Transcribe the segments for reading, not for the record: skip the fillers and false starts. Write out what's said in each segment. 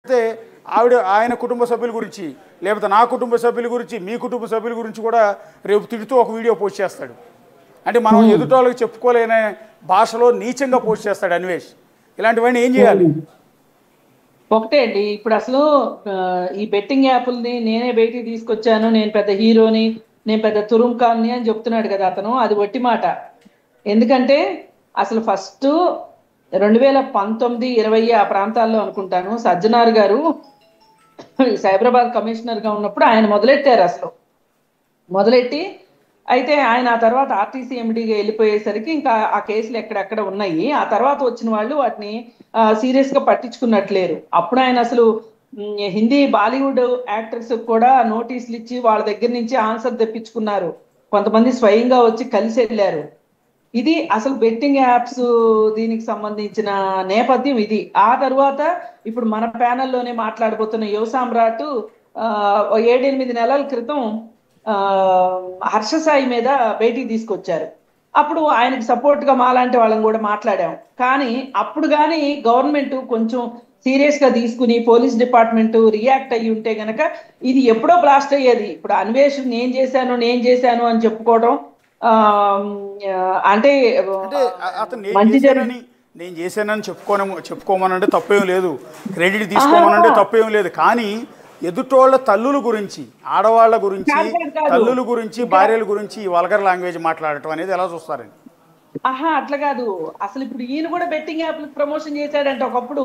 అయితే ఆయన కుటుంబ సభ్యుల గురించి లేకపోతే నా కుటుంబ సభ్యుల గురించి మీ కుటుంబ సభ్యుల గురించి కూడా రేపు తిడుతూ ఒక వీడియో పోస్ట్ చేస్తాడు. అంటే మనం ఎదుటోళ్ళకి చెప్పుకోలేని భాషలో నీచంగా పోస్ట్ చేస్తాడు అన్వేష్. ఇలాంటివన్నీ ఏం చేయాలి? ఒకటే అండి, ఇప్పుడు అసలు ఈ బెట్టింగ్ యాప్ల్ని నేనే బయటికి తీసుకొచ్చాను, నేను పెద్ద హీరోని, నేను పెద్ద తురుంకాన్ని అని చెప్తున్నాడు కదా అతను. అది ఒట్టి మాట. ఎందుకంటే అసలు ఫస్ట్ 2019-20 ఆ ప్రాంతాల్లో అనుకుంటాను సజ్జనార్ గారు సైబరాబాద్ కమిషనర్గా ఉన్నప్పుడు ఆయన మొదలెట్టారు. అసలు మొదలెట్టి అయితే ఆయన ఆ తర్వాత ఆర్టీసీ ఎండీగా వెళ్ళిపోయేసరికి ఇంకా ఆ కేసులు ఎక్కడెక్కడ ఉన్నాయి. ఆ తర్వాత వచ్చిన వాళ్ళు వాటిని సీరియస్గా పట్టించుకున్నట్లేరు. అప్పుడు ఆయన అసలు హిందీ బాలీవుడ్ యాక్టర్స్ కూడా నోటీసులు ఇచ్చి వాళ్ళ దగ్గర నుంచి ఆన్సర్ తెప్పించుకున్నారు. కొంతమంది స్వయంగా వచ్చి కలిసి వెళ్ళారు. ఇది అసలు బెట్టింగ్ యాప్స్ దీనికి సంబంధించిన నేపథ్యం ఇది. ఆ తర్వాత ఇప్పుడు మన ప్యానెల్లోనే మాట్లాడబోతున్న యువ సామ్రాట్ 7-8 నెలల క్రితం హర్ష సాయి మీద బయటికి తీసుకొచ్చారు. అప్పుడు ఆయనకు సపోర్ట్ గా మాలాంటి వాళ్ళని కూడా మాట్లాడాం. కానీ అప్పుడు కానీ గవర్నమెంట్ కొంచెం సీరియస్ గా తీసుకుని పోలీస్ డిపార్ట్మెంట్ రియాక్ట్ అయ్యి ఉంటే గనక ఇది ఎప్పుడో బ్లాస్ట్ అయ్యేది. ఇప్పుడు అన్వేష్ నేను చేశాను అని చెప్పుకోవడం అంటే నేను చేశానని చెప్పుకోమనంటే తప్పేం లేదు, క్రెడిట్ తీసుకోమనంటే తప్పేం లేదు. కానీ ఎదుటోళ్ళ తల్లుల గురించి, ఆడవాళ్ళ గురించి, తల్లుల గురించి, భార్యల గురించి వల్గర్ లాంగ్వేజ్ మాట్లాడటం అనేది ఎలా చూస్తారండి? అట్లా కాదు. అసలు ఇప్పుడు ఈయన కూడా బెట్టింగ్ యాప్ ప్రమోషన్ చేశాడంట. ఒకప్పుడు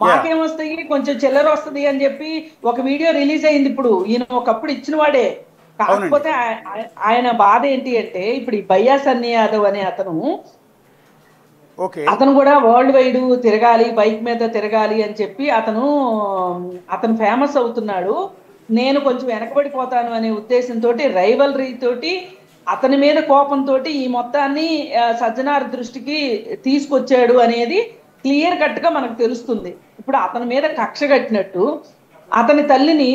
మాకేమొస్తాయి, కొంచెం చిల్లర వస్తుంది అని చెప్పి ఒక వీడియో రిలీజ్ అయింది. ఇప్పుడు ఈయన ఒకప్పుడు ఇచ్చిన వాడే. కాకపోతే ఆయన బాధ ఏంటి అంటే ఇప్పుడు ఈ భయ్యా సన్నీ యాదవ్ అనే అతను కూడా వరల్డ్ వైడ్ తిరగాలి, బైక్ మీద తిరగాలి అని చెప్పి అతను ఫేమస్ అవుతున్నాడు. నేను కొంచెం వెనకబడిపోతాను అనే ఉద్దేశంతో రైవల్రీ తోటి అతని మీద కోపంతో ఈ మొత్తాన్ని సజ్జనార్ దృష్టికి తీసుకొచ్చాడు అనేది క్లియర్ కట్ గా మనకు తెలుస్తుంది. ఇప్పుడు అతని మీద కక్ష కట్టినట్టు అతని తల్లిని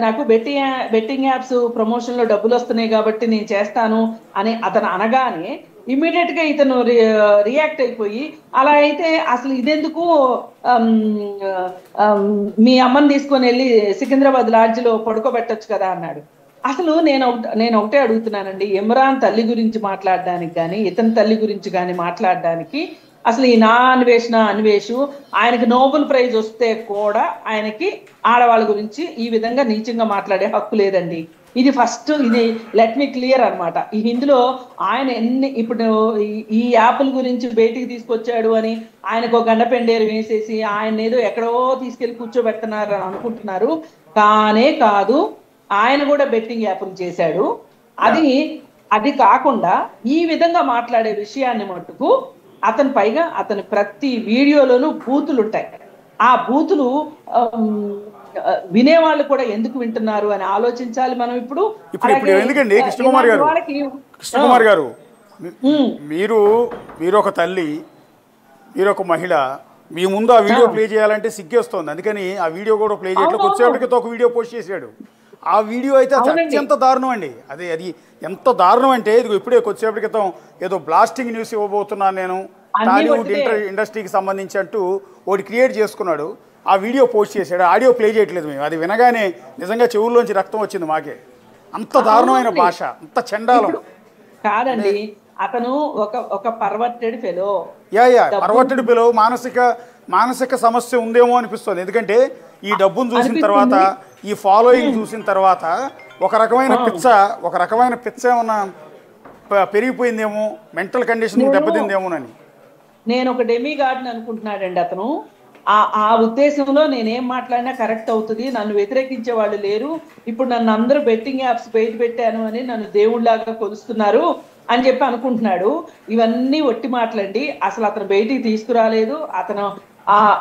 నాకు బెట్టింగ్ యాప్స్ ప్రమోషన్ లో డబ్బులు వస్తున్నాయి కాబట్టి నేను చేస్తాను అని అతను అనగానే ఇమీడియట్ గా ఇతను రియాక్ట్ అయిపోయి అలా అయితే అసలు ఇదెందుకు మీ అమ్మని తీసుకొని వెళ్ళి సికింద్రాబాద్ లాడ్జిలో పడుకోబెట్టొచ్చు కదా అన్నాడు. అసలు నేను ఒకటే అడుగుతున్నానండి, ఇమ్రాన్ తల్లి గురించి మాట్లాడడానికి కానీ ఇతని తల్లి గురించి కానీ మాట్లాడడానికి అసలు ఈ నా అన్వేషు ఆయనకి నోబెల్ ప్రైజ్ వస్తే కూడా ఆయనకి ఆడవాళ్ళ గురించి ఈ విధంగా నీచంగా మాట్లాడే హక్కు లేదండి. ఇది ఫస్ట్, ఇది లెట్ మీ క్లియర్ అనమాట. ఈ ఇందులో ఆయన ఇప్పుడు ఈ యాప్ల గురించి బయటికి తీసుకొచ్చాడు అని ఆయనకు ఒక గండపెండేరు వేసేసి ఆయన ఏదో ఎక్కడో తీసుకెళ్లి కూర్చోబెడుతున్నారు అని అనుకుంటున్నారు. కానే కాదు, ఆయన కూడా బెట్టింగ్ యాప్లు చేశాడు. అది కాకుండా ఈ విధంగా మాట్లాడే విషయాన్ని మట్టుకు అతని ప్రతి వీడియోలోనూ బూతులు ఉంటాయి. ఆ బూతులు వినేవాళ్ళు కూడా ఎందుకు వింటున్నారు అని ఆలోచించాలి మనం. ఇప్పుడు ఎందుకండి కృష్ణకుమార్ గారు మీరు ఒక తల్లి, మీరు ఒక మహిళ, మీ ముందు ఆ వీడియో ప్లే చేయాలంటే సిగ్గేస్తోంది. అందుకని ఆ వీడియో కూడా ప్లే చేయట్లేదు. కొద్దిసేపటికి ఒక వీడియో పోస్ట్ చేశాడు. ఆ వీడియో అయితే అత్యంత దారుణం అండి. అది ఎంత దారుణం అంటే ఇదిగో ఇప్పుడే కొద్దిసేపటి క్రితం ఏదో బ్లాస్టింగ్ న్యూస్ ఇవ్వబోతున్నాను నేను టాలీవుడ్ ఇండస్ట్రీకి సంబంధించి అంటూ ఒకటి క్రియేట్ చేసుకున్నాడు. ఆ వీడియో పోస్ట్ చేశాడు. ఆడియో ప్లే చేయట్లేదు మేము. అది వినగానే నిజంగా చెవుల్లోంచి రక్తం వచ్చింది మాకే. అంత దారుణమైన భాష, అంత చండాలం కాదండి. అతను ఒక పర్వర్టెడ్ ఫెలో. Perverted fellow. మానసిక సమస్య ఉందేమో అనిపిస్తుంది. ఎందుకంటే ఈ డబ్బును చూసిన తర్వాత, ఈ ఫాలోయింగ్ చూసిన తర్వాత ఒక రకమైన పిచ్చ ఏమన్నా పెరిగిపోయిందేమో, మెంటల్ కండిషన్ దెబ్బతిందేమోనని. నేను ఒక డెమీ గార్డెన్ అనుకుంటున్నాడండి అతను. ఆ ఉద్దేశంలో నేనేం మాట్లాడినా కరెక్ట్ అవుతుంది, నన్ను వ్యతిరేకించే వాళ్ళు లేరు, ఇప్పుడు నన్ను అందరూ బెట్టింగ్ యాప్స్ బయట పెట్టాను అని నన్ను దేవుళ్లాగా కొలుస్తున్నారు అని చెప్పి అనుకుంటున్నాడు. ఇవన్నీ ఒట్టి మాటలండి. అసలు అతను బయటికి తీసుకురాలేదు. అతను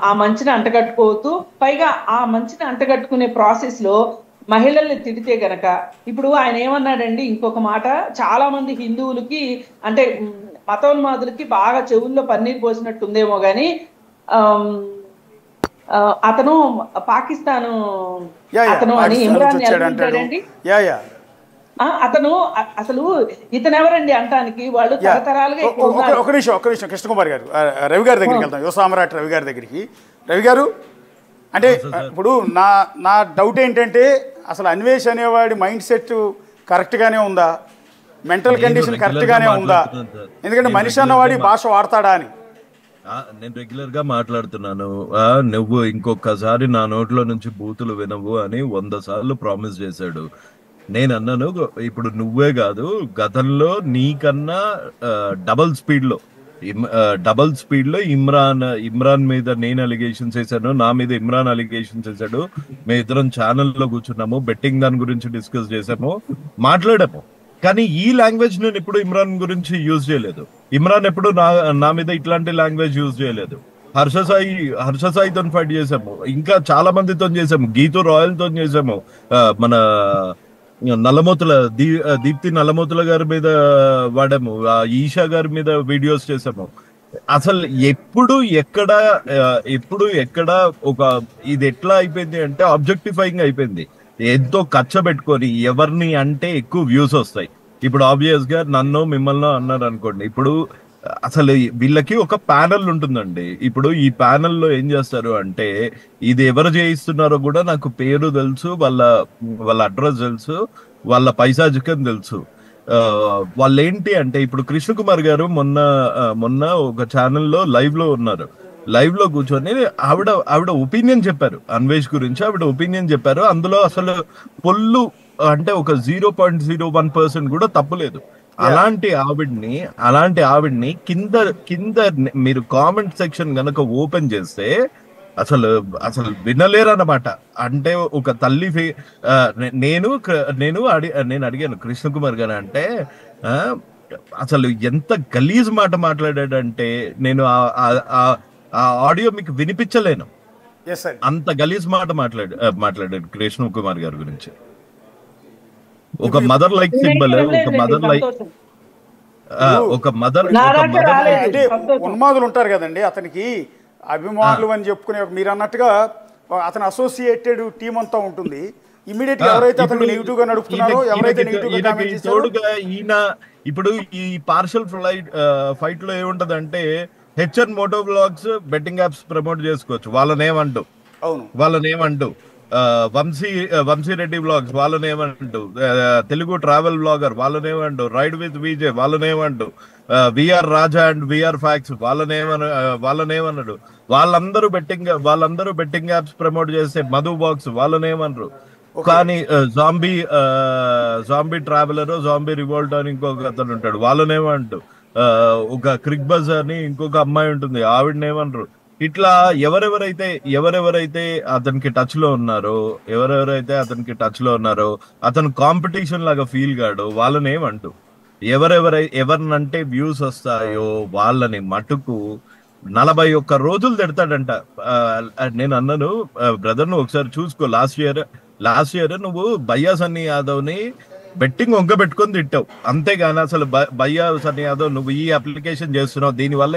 ఆ మంచిని అంటగట్టుకోవద్దు. పైగా ఆ మంచిని అంటగట్టుకునే ప్రాసెస్ లో మహిళల్ని తిడితే గనక, ఇప్పుడు ఆయన ఏమన్నాడండి ఇంకొక మాట, చాలా మంది హిందువులకి అంటే మతోన్మాదులకి బాగా చెవుల్లో పన్నీరు పోసినట్టుందేమో గాని అతను పాకిస్తాను అని ఇమ్రాన్ అంటాడండి. అతను అసలు ఇతను ఎవరండి అంటానికి? వాళ్ళు తరతరాలుగా ఒక నిమిషం కృష్ణకుమార్ గారు, రవి గారి దగ్గరికి వెళ్తాం. యువ సామ్రాట్ రవి గారి దగ్గరికి. రవి గారు, అంటే ఇప్పుడు నా డౌట్ ఏంటంటే అసలు అన్వేష్ అనేవాడి మైండ్ సెట్ కరెక్ట్గానే ఉందా, మెంటల్ కండిషన్ కరెక్ట్గానే ఉందా? ఎందుకంటే మనిషి అన్నవాడి భాష వాడతాడా అని. నేను రెగ్యులర్ గా మాట్లాడుతున్నాను. నువ్వు ఇంకొకసారి నా నోట్లో నుంచి బూతులు వినవు అని 100 సార్లు ప్రామిస్ చేశాడు. నేను అన్నాను, ఇప్పుడు నువ్వే కాదు, గతంలో నీకన్నా డబల్ స్పీడ్ లో ఇమ్రాన్ మీద నేను అలిగేషన్స్ వేసాను, నా మీద ఇమ్రాన్ అలిగేషన్స్ వేసాడు. మేము ఇద్దరం ఛానల్లో కూర్చున్నాము, బెట్టింగ్ దాని గురించి డిస్కస్ చేసాము, మాట్లాడాము. కానీ ఈ లాంగ్వేజ్ నేను ఎప్పుడు ఇమ్రాన్ గురించి యూజ్ చేయలేదు. ఇమ్రాన్ ఎప్పుడు నా మీద ఇట్లాంటి లాంగ్వేజ్ యూజ్ చేయలేదు. హర్ష సాయితో ఫైట్ చేసాము, ఇంకా చాలా మందితో చేసాము, గీతూ రాయల్ తో చేసాము, మన నల్లమోతుల దీప్తి నల్లమోతుల గారి మీద వాడాము, ఈషా గారి మీద వీడియోస్ చేసాము. అసలు ఎప్పుడు ఎక్కడ ఒక ఇది ఎట్లా అయిపోయింది అంటే ఆబ్జెక్టిఫైయింగ్ అయిపోయింది. ఎంతో ఖర్చ పెట్టుకొని ఎవరిని అంటే ఎక్కువ వ్యూస్ వస్తాయి. ఇప్పుడు ఆబ్వియస్ గా నన్ను మిమ్మల్ని అన్నారు అనుకోండి, ఇప్పుడు అసలు వీళ్ళకి ఒక ప్యానెల్ ఉంటుందండి. ఇప్పుడు ఈ ప్యానెల్లో ఏం చేస్తారు అంటే, ఇది ఎవరు చేయిస్తున్నారో కూడా నాకు పేరు తెలుసు, వాళ్ళ అడ్రస్ తెలుసు, వాళ్ళ పైసాజికం తెలుసు. వాళ్ళు ఏంటి అంటే, ఇప్పుడు కృష్ణ కుమార్ గారు మొన్న ఒక ఛానల్లో లైవ్ లో ఉన్నారు. లైవ్ లో కూర్చొని ఆవిడ ఒపీనియన్ చెప్పారు, అన్వేష్ గురించి ఆవిడ ఒపీనియన్ చెప్పారు. అందులో అసలు పొల్లు అంటే ఒక 0.01% కూడా తప్పులేదు. అలాంటి ఆవిడ్ని కింద మీరు కామెంట్ సెక్షన్ గనక ఓపెన్ చేస్తే అసలు వినలేరు అన్నమాట. అంటే ఒక తల్లి నేను అడిగాను కృష్ణ కుమార్ గారు అంటే, అసలు ఎంత గలీజ్ మాట మాట్లాడాడంటే నేను ఆ ఆడియో మీకు వినిపించలేను, అంత గలీజ్ మాట మాట్లాడాడు కృష్ణ కుమార్ గారి గురించి. ఒక మదర్ లైక్ సింబల్, ఒక మదర్ అంటే ఉన్మాదులు ఉంటారు కదండి, అతనికి అభిమానులు అని చెప్పుకునే, మీరు అన్నట్టుగా అతను అసోసియేటెడ్ టీం అంతా ఉంటుంది. ఇమీడియట్ గా ఎవరైతే అతను నెగిటివ్ గా నడుపుతున్నారో, ఎవరైతే నెగిటివ్ గా కామెంట్ చేస్తారో, ఈయన ఇప్పుడు ఈ పార్షల్ ఫైట్ లో ఏముంటదంటే, HN moto blogs betting apps promote చేసుకోవచ్చు వాళ్ళనేమంటూ, వంశీరెడ్డి బ్లాగ్స్ వాళ్ళనేమంటూ, తెలుగు ట్రావెల్ బ్లాగర్ వాళ్ళనేమంటూ, రైడ్ విత్ విజయ్ వాళ్ళనేమంటూ, VR Raja and VR facts వాళ్ళనేమన్నాడు. వాళ్ళందరూ బెట్టింగ్ యాప్స్ ప్రమోట్ చేస్తే మధు బాక్స్ వాళ్ళనేమన్నారు. కానీ జాంబీ ట్రావెలర్, జాంబీ రివోల్ట్ అని ఇంకొక అతను ఉంటాడు, వాళ్ళనేమంటూ, ఒక క్రిక్ బజ్ అని ఇంకొక అమ్మాయి ఉంటుంది, ఆవిడనేమన్నారు. ఇట్లా ఎవరెవరైతే అతనికి టచ్ లో ఉన్నారో, అతను కాంపిటీషన్ లాగా ఫీల్ కాడు, వాళ్ళని ఏమంటూ, ఎవరినంటే వ్యూస్ వస్తాయో వాళ్ళని మటుకు 41 రోజులు తిడతాడంట. నేను అన్నాను, బ్రదర్ నువ్వు ఒకసారి చూసుకో, లాస్ట్ ఇయర్ నువ్వు భయ్యా సన్నీ యాదవ్ ని బెట్టింగ్ వంక పెట్టుకొని తిట్టావు, అంతేగాని అసలు భయ్యా సన్నీ యాదవ్ నువ్వు ఈ అప్లికేషన్ చేస్తున్నావు, దీనివల్ల